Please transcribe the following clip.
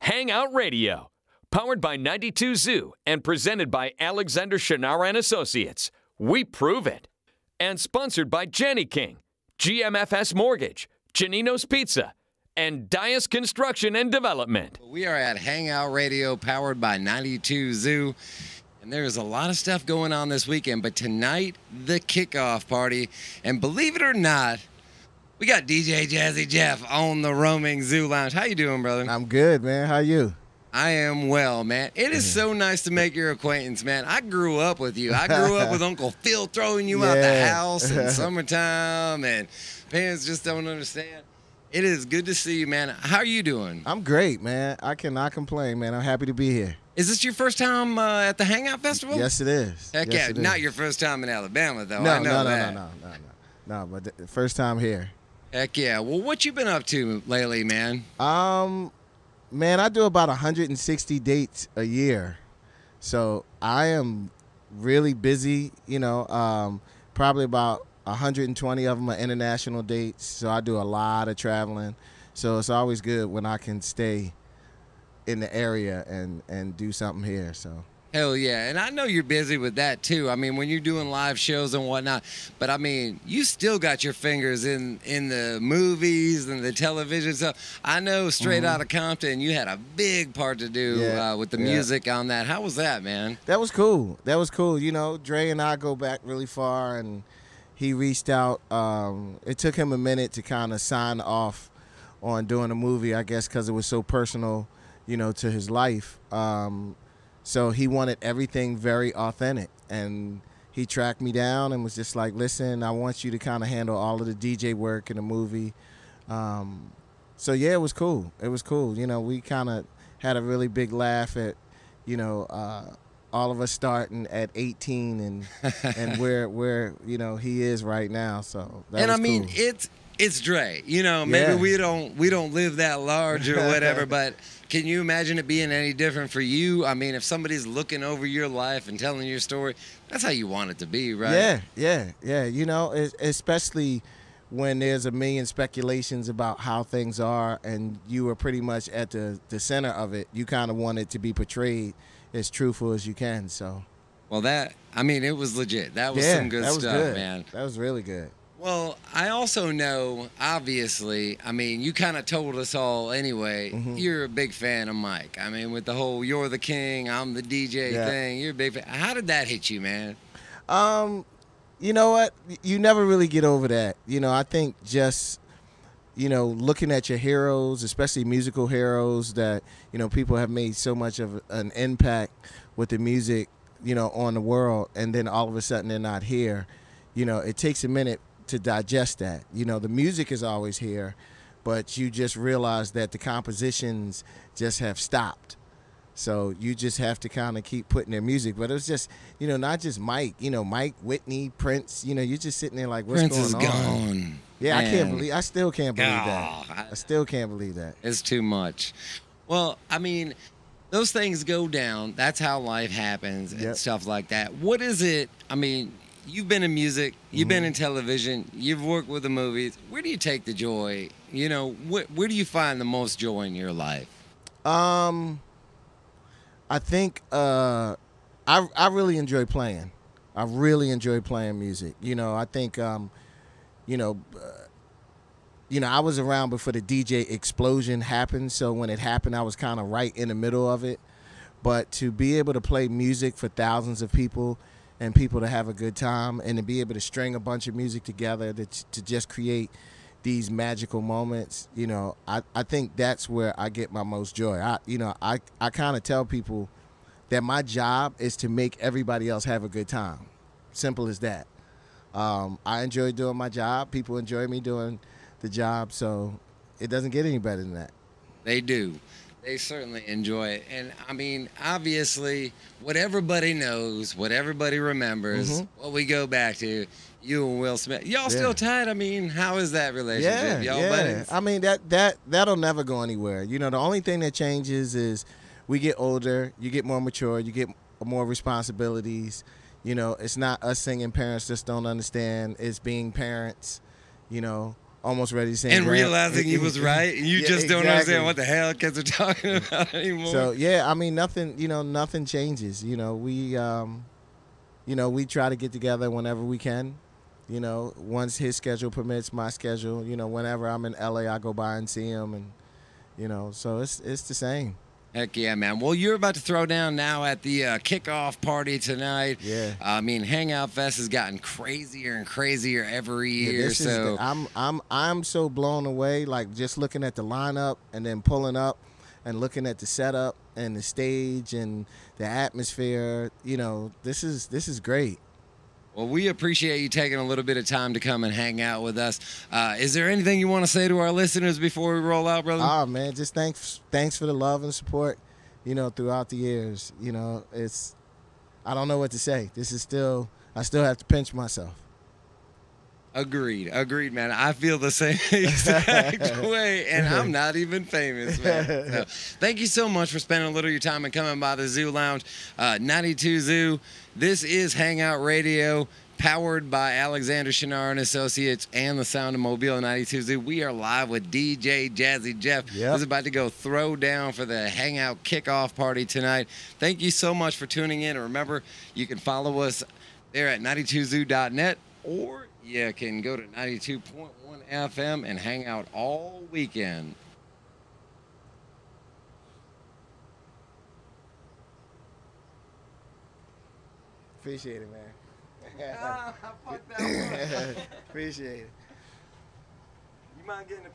Hangout Radio, powered by 92 Zoo and presented by Alexander Shannara and Associates. We prove it. And sponsored by Jenny King, GMFS Mortgage, Janino's Pizza, and Dias Construction and Development. We are at Hangout Radio, powered by 92 Zoo. And there's a lot of stuff going on this weekend, but tonight, the kickoff party. And believe it or not, we got DJ Jazzy Jeff on the Roaming Zoo Lounge. How you doing, brother? I'm good, man. How you? I am well, man. It is so nice to make your acquaintance, man. I grew up with you. I grew up with Uncle Phil throwing you out the house in summertime, and parents just don't understand. It is good to see you, man. How are you doing? I'm great, man. I cannot complain, man. I'm happy to be here. Is this your first time at the Hangout Festival? Yes, it is. Heck yes, yeah. it Not is. Your first time in Alabama, though. No, I know that. No, but the first time here. Heck yeah. Well, what you been up to lately, man? Man, I do about 160 dates a year. So I am really busy, probably about 120 of them are international dates. So I do a lot of traveling. So it's always good when I can stay in the area and do something here. So hell yeah. And I know you're busy with that too. I mean, when you're doing live shows and whatnot, but I mean, you still got your fingers in the movies and the television stuff. I know Straight Outta Compton, you had a big part to do with the music on that. How was that, man? That was cool. That was cool. Dre and I go back really far, and he reached out. It took him a minute to kind of sign off on doing a movie, I guess, because it was so personal, to his life. So he wanted everything very authentic, and he tracked me down and was just like, listen, I want you to kind of handle all of the DJ work in the movie. So yeah, it was cool. It was cool. We kind of had a really big laugh at, all of us starting at 18 and where he is right now. So that was mean, cool. It's Dre. Maybe we don't live that large or whatever, but can you imagine it being any different for you? I mean, if somebody's looking over your life and telling your story, that's how you want it to be, right? Yeah. Especially when there's a million speculations about how things are, and you are pretty much at the center of it. You kind of want it to be portrayed as truthful as you can. So, well, it was legit. That was some good stuff, good. Man. That was really good. Well, I also know, obviously, you kind of told us all anyway, you're a big fan of Mike. I mean, with the whole "you're the king, I'm the DJ" thing, you're a big fan. How did that hit you, man? You know what? You never really get over that. I think just, looking at your heroes, especially musical heroes that, people have made so much of an impact with the music, on the world, and then all of a sudden they're not here. It takes a minute to digest that. The music is always here, but you just realize that the compositions just have stopped. So you just have to kind of keep putting their music. But it was just, not just Mike, Mike, Whitney, Prince, you're just sitting there like, what's Prince going is on? Gone. Yeah, Man. I still can't believe that. I still can't believe that. It's too much. Well, those things go down. That's how life happens and stuff like that. What is it? You've been in music, you've been in television, you've worked with the movies. Where do you take the joy? Where do you find the most joy in your life? I think I really enjoy playing. I really enjoy playing music. I think I was around before the DJ explosion happened, so when it happened, I was kind of right in the middle of it. But to be able to play music for thousands of people and people to have a good time, and to be able to string a bunch of music together to just create these magical moments, I think that's where I get my most joy. I kind of tell people that my job is to make everybody else have a good time. Simple as that. I enjoy doing my job. People enjoy me doing the job, so it doesn't get any better than that. They do. They certainly enjoy it. And obviously, what everybody knows, what everybody remembers, what we go back to, you and Will Smith. Y'all still tight? How is that relationship? Y'all buddies? That'll never go anywhere. The only thing that changes is we get older, you get more mature, you get more responsibilities. It's not us singing parents just don't understand. It's being parents, almost ready to sing. And realizing he was right, and you just don't understand what the hell kids are talking about anymore. So yeah, I mean, nothing changes. We try to get together whenever we can. Once his schedule permits, my schedule. Whenever I'm in LA, I go by and see him, and so it's the same. Heck yeah, man. Well, you're about to throw down now at the kickoff party tonight. Yeah. I mean, Hangout Fest has gotten crazier and crazier every year. I'm so blown away, like just looking at the lineup and then pulling up and looking at the setup and the stage and the atmosphere. This is great. Well, we appreciate you taking a little bit of time to come and hang out with us. Is there anything you want to say to our listeners before we roll out, brother? Oh, man, just thanks for the love and support, throughout the years. I don't know what to say. I still have to pinch myself. Agreed, man. I feel the same exact way, and I'm not even famous, man. So, thank you so much for spending a little of your time and coming by the Zoo Lounge, 92 Zoo. This is Hangout Radio, powered by Alexander Shinar and Associates and the Sound of Mobile 92 Zoo. We are live with DJ Jazzy Jeff, who's about to go throw down for the Hangout kickoff party tonight. Thank you so much for tuning in, and remember, you can follow us there at 92zoo.net, or you can go to 92.1 FM and hang out all weekend. Appreciate it, man. Fuck that one. Appreciate it. You mind getting a